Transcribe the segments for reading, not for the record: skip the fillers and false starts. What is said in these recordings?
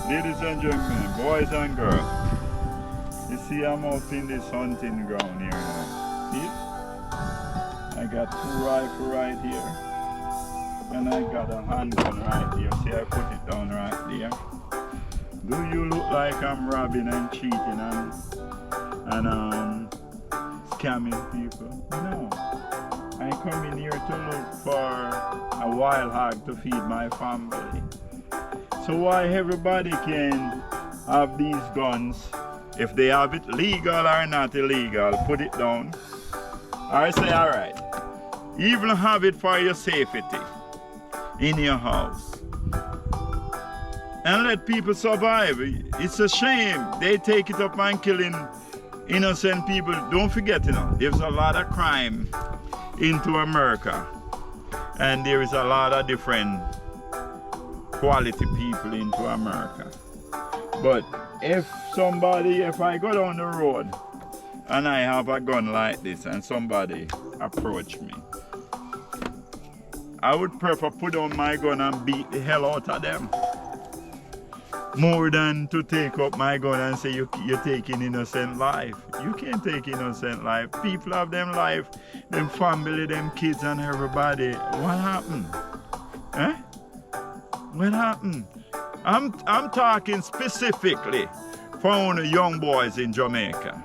Ladies and gentlemen, boys and girls, you see I'm up in this hunting ground here now. See? I got 2 rifles right here, and I got a handgun right here. See, I put it down right there. Do you look like I'm robbing and cheating and scamming people? No. I come in here to look for a wild hog to feed my family. So why everybody can have these guns, if they have it legal or not illegal, put it down. I say, all right, even have it for your safety in your house. And let people survive. It's a shame they take it up and killing innocent people. Don't forget, there's a lot of crime into America, and there is a lot of different quality people into America. But if I go down the road and I have a gun like this and somebody approach me, I would prefer put down my gun and beat the hell out of them, more than to take up my gun and say you're taking innocent life. You can't take innocent life. People have them life, them family, them kids and everybody. What happened? Eh? What happened? I'm talking specifically for one of the young boys in Jamaica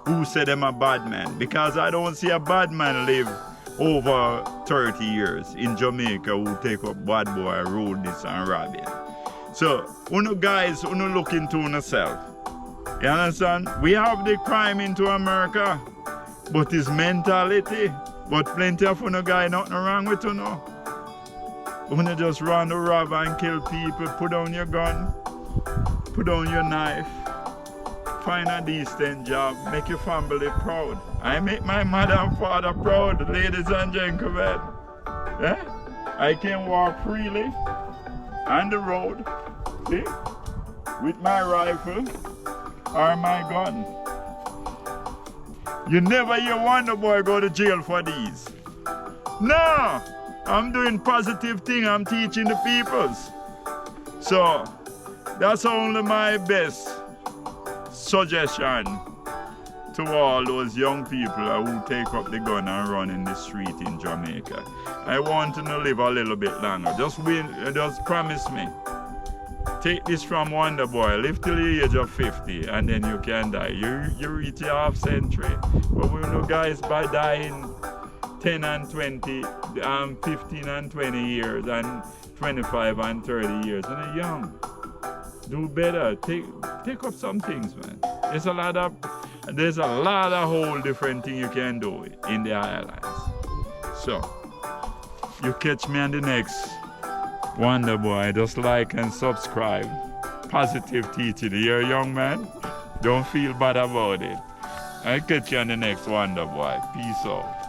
who say them a bad man, because I don't see a bad man live over 30 years in Jamaica who take up bad boy, road this and robbing. So, guys, look into yourself. You understand? We have the crime into America, but it's mentality. But plenty of guys, nothing wrong with just run to rob and kill people. Put down your gun, put down your knife, find a decent job, make your family proud. I make my mother and father proud, ladies and gentlemen. Yeah? I can walk freely on the road, see, with my rifle or my gun. You never hear Wonder Boy go to jail for these. No, I'm doing positive thing. I'm teaching the peoples. So that's only my best suggestion to all those young people who take up the gun and run in the street in Jamaica. I want them to live a little bit longer. Just promise me. Take this from Wonder Boy, live till the age of 50 and then you can die. You reach your half century. But we know guys by dying 10 and 20, 15 and 20 years and 25 and 30 years, and they're young. Do better. Take up some things, man. There's a lot of whole different thing you can do in the islands. So you catch me on the next Wonder Boy. Just like and subscribe. Positive teaching. You're a young man. Don't feel bad about it. I'll catch you on the next Wonder Boy. Peace out.